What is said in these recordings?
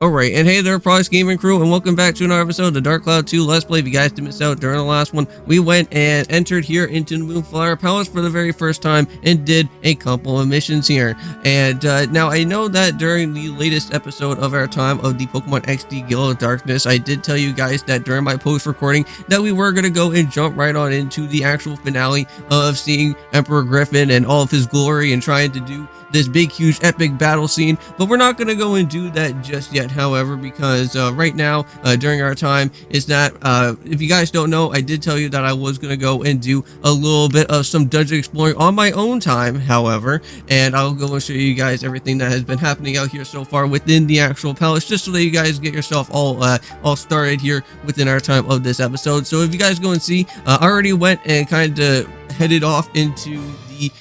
Alright, and hey there, Prox Gaming Crew, and welcome back to another episode of the Dark Cloud 2 Let's Play. If you guys did miss out during the last one, we went and entered here into the Moonflower Palace for the very first time and did a couple of missions here. And now I know that during the latest episode of our time of the Pokemon XD Guild of Darkness, I did tell you guys that during my post-recording that we were going to go and jump right on into the actual finale of seeing Emperor Griffin and all of his glory and trying to do this big huge epic battle scene, but we're not going to go and do that just yet, however, because right now during our time is that if you guys don't know, I did tell you that I was going to go and do a little bit of some dungeon exploring on my own time, however, and I'll go and show you guys everything that has been happening out here so far within the actual palace, just so that you guys get yourself all started here within our time of this episode. So if you guys go and see, I already went and kind of headed off into the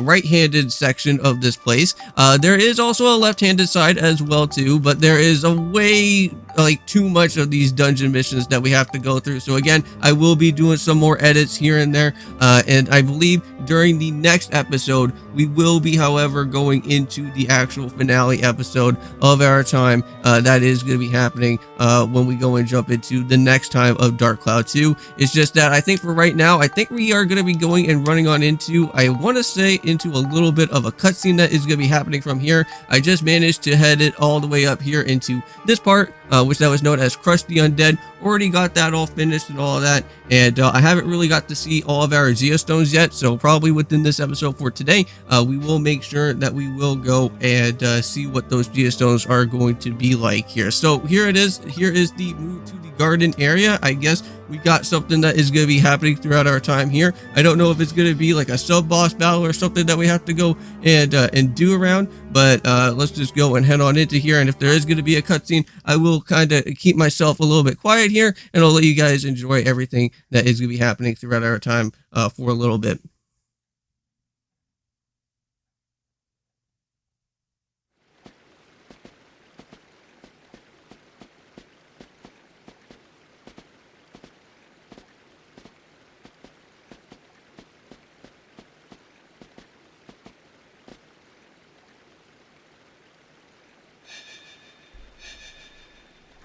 right-handed section of this place. There is also a left-handed side as well too, but there is a way too much of these dungeon missions that we have to go through. So again, I will be doing some more edits here and there, and I believe during the next episode we will be, however, going into the actual finale episode of our time. That is going to be happening when we go and jump into the next time of Dark Cloud 2. It's just that I think for right now, I think we are going to be going and running on into, I want to say, into a little bit of a cutscene that is going to be happening from here. I just managed to head it all the way up here into this part, which that was known as Crush the Undead. Already got that all finished and all of that, and I haven't really got to see all of our geostones yet, so probably within this episode for today, we will make sure that we will go and see what those geostones are going to be like here. So here it is. Here is the move to the garden area. I guess we got something that is going to be happening throughout our time here. I don't know if it's going to be like a sub-boss battle or something that we have to go and do around, but let's just go and head on into here. And if there is going to be a cutscene, I will kind of keep myself a little bit quiet here, and I'll let you guys enjoy everything that is going to be happening throughout our time for a little bit.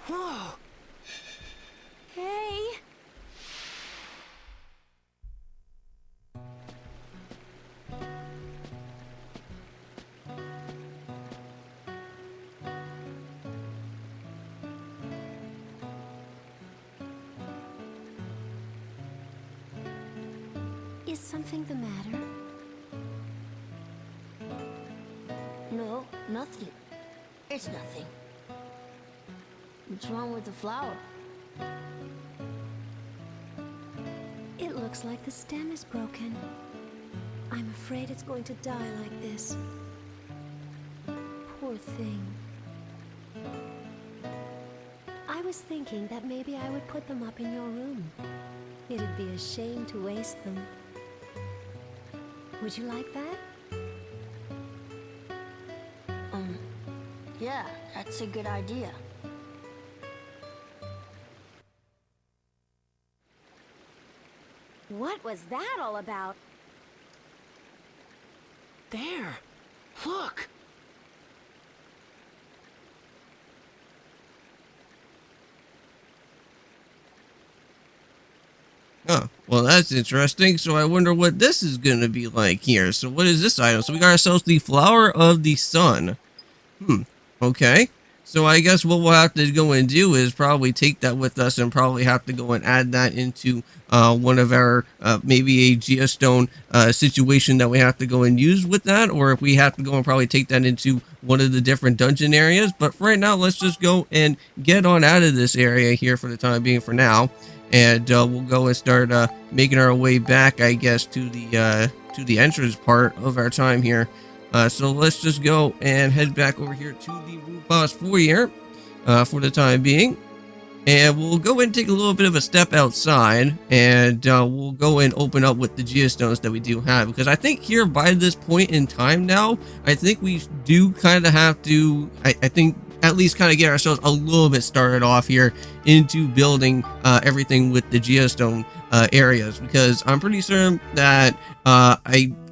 Whoa! Hey! Is something the matter? No, nothing. It's nothing. What's wrong with the flower? It looks like the stem is broken. I'm afraid it's going to die like this. Poor thing. I was thinking that maybe I would put them up in your room. It'd be a shame to waste them. Would you like that? Yeah, that's a good idea. What was that all about? There! Look! Oh, well, that's interesting. So I wonder what this is going to be like here. So what is this item? So we got ourselves the Flower of the Sun. Okay. So I guess what we'll have to go and do is probably take that with us and probably have to go and add that into one of our maybe a geostone situation that we have to go and use with that, or if we have to go and probably take that into one of the different dungeon areas. But for right now, let's just go and get on out of this area here for the time being for now, and we'll go and start making our way back, I guess, to the entrance part of our time here. So let's just go and head back over here to the Root Boss Foyer for the time being. And we'll go and take a little bit of a step outside, and we'll go and open up with the geostones that we do have. Because I think here by this point in time now, I think we do kind of have to, I think, at least kind of get ourselves a little bit started off here into building everything with the geostone areas. Because I'm pretty certain that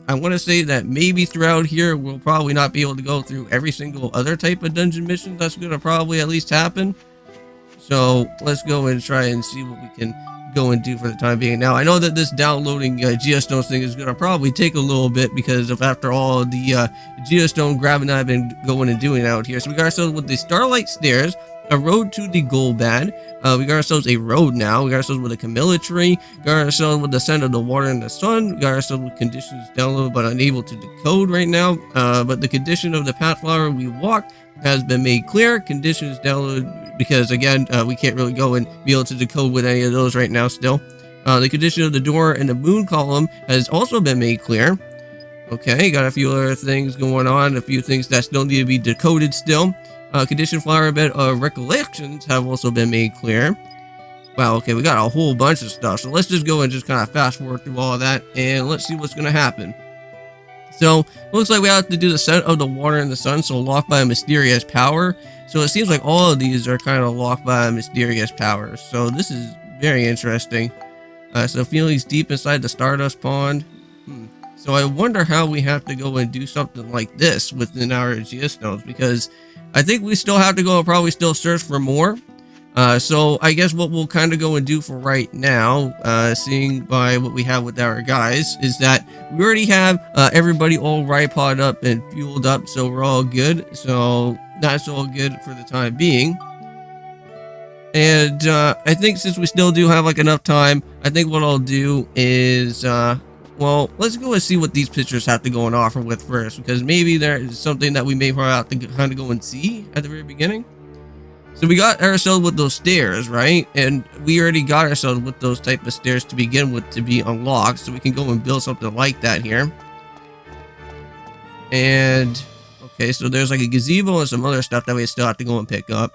I want to say that maybe throughout here, we'll probably not be able to go through every single other type of dungeon mission that's going to probably at least happen. So let's go and try and see what we can go and do for the time being. Now, I know that this downloading geostones thing is going to probably take a little bit because of, after all, the geostone grabbing that I've been going and doing out here. So we got ourselves with the Starlight Stairs, a road to the Gold Bad. We got ourselves a road now. We got ourselves with a Camilla tree. Got ourselves with the scent of the water and the sun. We got ourselves with conditions downloaded but unable to decode right now. But the condition of the path flower we walked has been made clear. Conditions downloaded because, again, we can't really go and be able to decode with any of those right now still. The condition of the door and the moon column has also been made clear. Okay, got a few other things going on, a few things that still need to be decoded still. Condition flower bed recollections have also been made clear. Wow, okay, we got a whole bunch of stuff. So let's just go and just kind of fast forward through all of that and let's see what's going to happen. So, looks like we have to do the scent of the water and the sun, so locked by a mysterious power. So it seems like all of these are kind of locked by a mysterious power. So this is very interesting. So feelings deep inside the Stardust Pond. So I wonder how we have to go and do something like this within our geostones, because I think we still have to go and probably still search for more. So I guess what we'll kind of go and do for right now, seeing by what we have with our guys, is that we already have everybody all ripod up and fueled up, so we're all good. So that's all good for the time being. And I think since we still do have like enough time, I think what I'll do is, well, let's go and see what these pictures have to go and offer with first, because maybe there is something that we may probably have to kind of go and see at the very beginning. So we got ourselves with those stairs, right? And we already got ourselves with those type of stairs to begin with to be unlocked. So we can go and build something like that here. And, okay, so there's like a gazebo and some other stuff that we still have to go and pick up.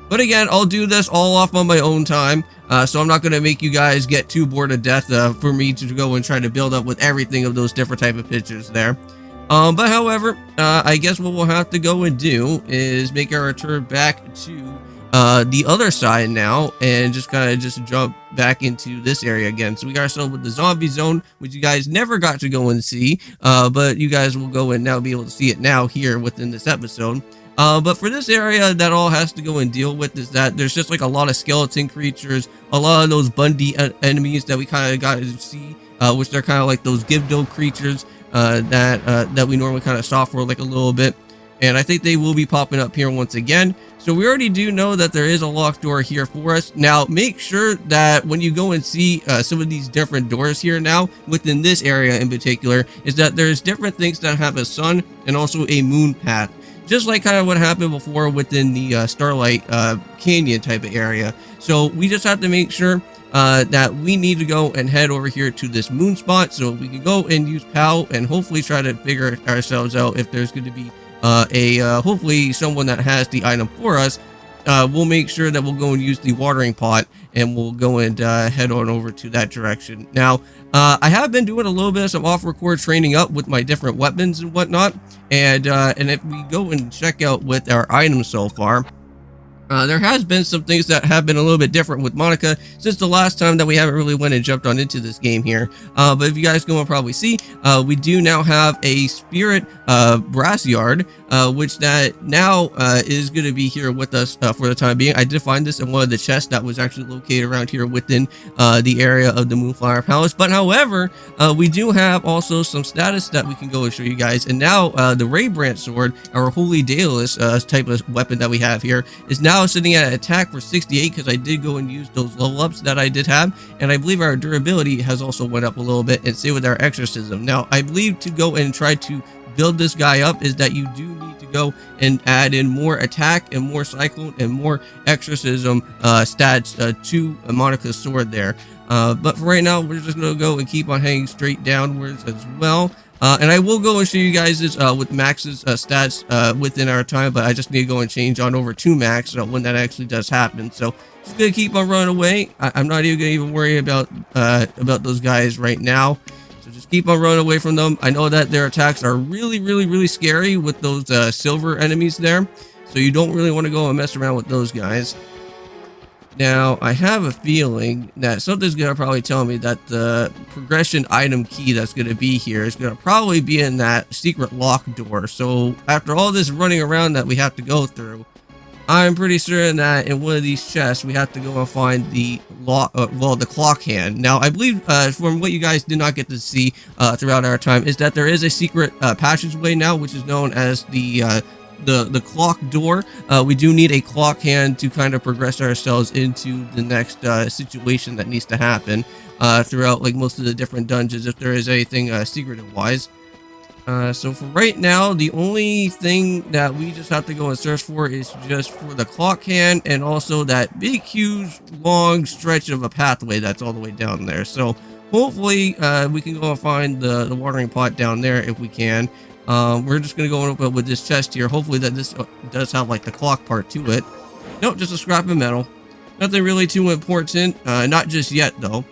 But again, I'll do this all off on my own time. So I'm not going to make you guys get too bored to death for me to go and try to build up with everything of those different type of pictures there. But however, I guess what we'll have to go and do is make our return back to the other side now and just kind of just jump back into this area again. So we got ourselves with the zombie zone, which you guys never got to go and see, but you guys will go and now be able to see it now here within this episode. But for this area that all has to go and deal with is that there's just like a lot of skeleton creatures, a lot of those Bundy enemies that we kind of got to see, which they're kind of like those Gibdo creatures that we normally kind of saw for like a little bit. And I think they will be popping up here once again. So we already do know that there is a locked door here for us. Now, make sure that when you go and see some of these different doors here now, within this area in particular, is that there's different things that have a sun and also a moon path. Just like kind of what happened before within the Starlight Canyon type of area. So we just have to make sure that we need to go and head over here to this moon spot so we can go and use PAL and hopefully try to figure ourselves out if there's going to be hopefully someone that has the item for us. We'll make sure that we'll go and use the watering pot and we'll go and head on over to that direction. Now, I have been doing a little bit of some off-record training up with my different weapons and whatnot. And if we go and check out with our items so far, there has been some things that have been a little bit different with Monica since the last time that we haven't really went and jumped on into this game here. But if you guys go and probably see, we do now have a spirit brass yard, which that now is going to be here with us for the time being. I did find this in one of the chests that was actually located around here within the area of the Moonflower Palace. But however, we do have also some status that we can go and show you guys. And now the Ray Branch sword, our Holy Daedalus type of weapon that we have here, is now sitting at attack for 68 because I did go and use those level ups that I did have, and I believe our durability has also went up a little bit, and same with our exorcism. Now I believe to go and try to build this guy up is that you do need to go and add in more attack and more cyclone and more exorcism stats to Monica's sword there. But for right now, we're just gonna go and keep on heading straight downwards as well. And I will go and show you guys this with Max's stats within our time, but I just need to go and change on over to Max when that actually does happen. So just gonna keep on running away. I'm not even gonna even worry about those guys right now. So just keep on running away from them. I know that their attacks are really scary with those silver enemies there, so you don't really want to go and mess around with those guys. Now, I have a feeling that something's going to probably tell me that the progression item key that's going to be here is going to probably be in that secret lock door. So, after all this running around that we have to go through, I'm pretty certain that in one of these chests, we have to go and find the the clock hand. Now, I believe, from what you guys did not get to see throughout our time, is that there is a secret passageway now, which is known as the clock door. We do need a clock hand to kind of progress ourselves into the next situation that needs to happen throughout like most of the different dungeons, if there is anything secretive wise. So for right now, the only thing that we just have to go and search for is just for the clock hand, and also that big huge long stretch of a pathway that's all the way down there. So hopefully we can go and find the watering pot down there if we can. We're just gonna go and open up with this chest here. Hopefully that this does have like the clock part to it. Nope, just a scrap of metal. Nothing really too important. Not just yet though.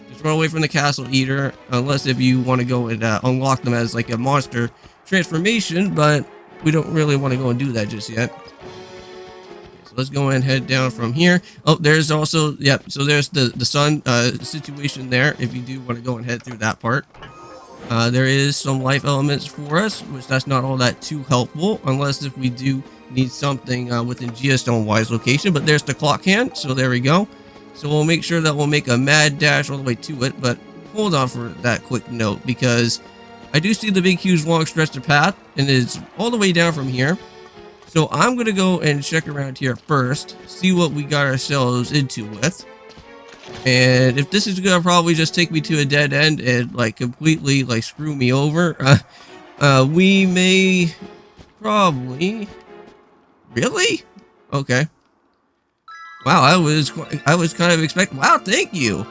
Just run away from the castle eater, unless if you want to go and unlock them as like a monster transformation, but we don't really want to go and do that just yet. So let's go and head down from here. Oh, there's also, yep, so there's the sun situation there, if you do want to go and head through that part. There is some life elements for us, which that's not all that too helpful, unless if we do need something within Geostone-wise location, but there's the clock hand, so there we go. So we'll make sure that we'll make a mad dash all the way to it, but hold on for that quick note, because I do see the big huge long stretch of path, and it's all the way down from here. So I'm going to go and check around here first, see what we got ourselves into with. And if this is going to probably just take me to a dead end and like completely like screw me over, we may probably... Really? Okay. Wow, I was kind of expecting... Wow, thank you!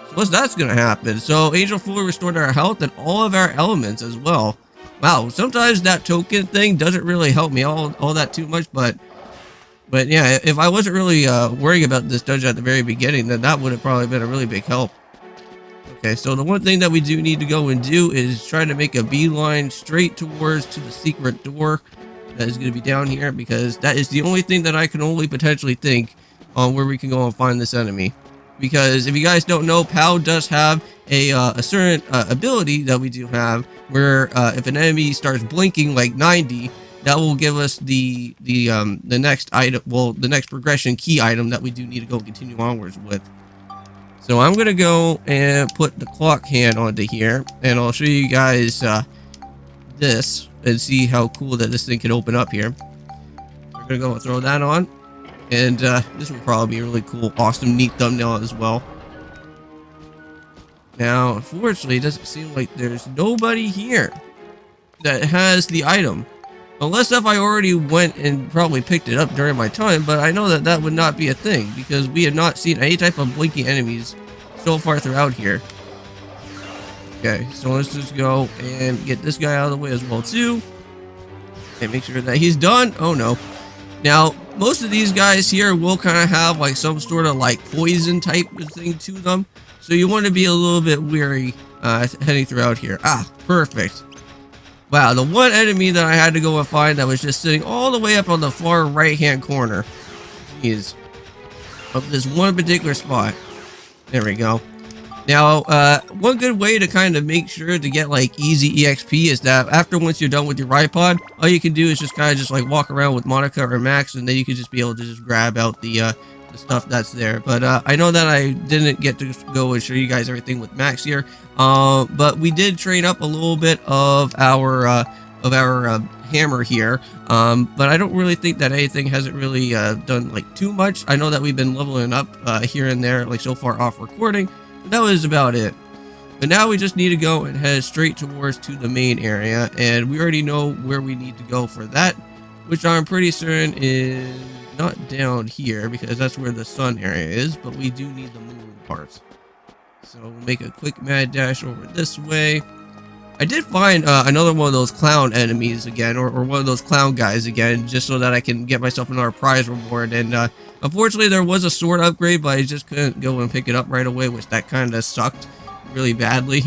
So what's that's gonna happen? So, Angel fully restored our health and all of our elements as well. Wow, sometimes that token thing doesn't really help me all that too much, but yeah, if I wasn't really worrying about this dungeon at the very beginning, then that would have probably been a really big help. Okay, so the one thing that we do need to go and do is try to make a beeline straight towards to the secret door that is going to be down here, because that is the only thing that I can only potentially think on where we can go and find this enemy. Because if you guys don't know, POW does have a certain ability that we do have, where if an enemy starts blinking like 90, that will give us the next item, well, the next progression key item that we do need to go continue onwards with. So I'm gonna go and put the clock hand onto here, and I'll show you guys this and see how cool that this thing can open up here. We're gonna go and throw that on. And this will probably be a really cool, awesome, neat thumbnail as well. Now, unfortunately, it doesn't seem like there's nobody here that has the item. Unless if I already went and probably picked it up during my time, but I know that that would not be a thing, because we have not seen any type of blinking enemies so far throughout here. Okay, so let's just go and get this guy out of the way as well, too. And make sure that he's done. Oh, no. Now, most of these guys here will kind of have like some sort of like poison type of thing to them. So you want to be a little bit wary heading throughout here. Ah, perfect. Wow, the one enemy that I had to go and find that was just sitting all the way up on the far right hand corner. Jeez. Up this one particular spot. There we go. Now, one good way to kind of make sure to get like easy EXP is that after once you're done with your ride pod, all you can do is just kind of just like walk around with Monica or Max, and then you can just be able to just grab out the stuff that's there. But I know that I didn't get to go and show you guys everything with Max here, but we did train up a little bit of our hammer here, but I don't really think that anything hasn't really done like too much. I know that we've been leveling up here and there like so far off recording. That was about it. But now we just need to go and head straight towards to the main area, and we already know where we need to go for that, which I'm pretty certain is not down here, because that's where the sun area is, but we do need the moon parts. So we'll make a quick mad dash over this way. I did find another one of those clown enemies again, or one of those clown guys again, just so that I can get myself another prize reward. And unfortunately, there was a sword upgrade, but I just couldn't go and pick it up right away, which that kind of sucked really badly.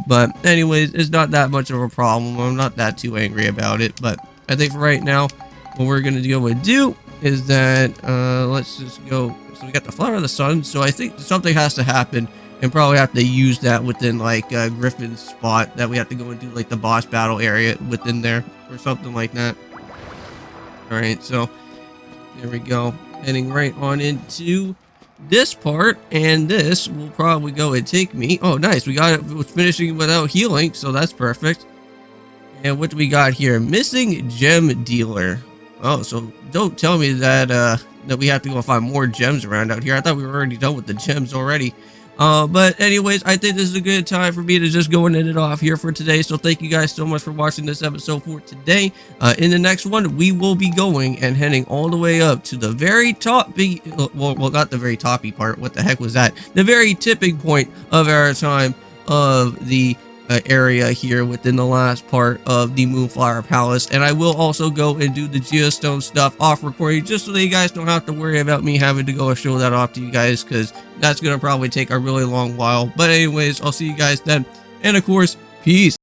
But anyways, it's not that much of a problem. I'm not that too angry about it. But I think for right now, what we're going to go and do is that let's just go. So we got the Flower of the Sun. So I think something has to happen, and probably have to use that within like Griffin's spot, that we have to go and do like the boss battle area within there or something like that. All right, so there we go. Heading right on into this part, and this will probably go and take me. Oh, nice. We got it was finishing without healing, so that's perfect. And what do we got here? Missing gem dealer. Oh, so don't tell me that that we have to go find more gems around out here. I thought we were already done with the gems already. But anyways, I think this is a good time for me to just go and end it off here for today. So thank you guys so much for watching this episode for today. In the next one, we will be going and heading all the way up to the very top. Well, not the very toppy part. What the heck was that? The very tipping point of our time of the area here within the last part of the Moonflower Palace. And I will also go and do the geostone stuff off recording, just so that you guys don't have to worry about me having to go and show that off to you guys, because that's gonna probably take a really long while. But anyways, I'll see you guys then, and of course, peace.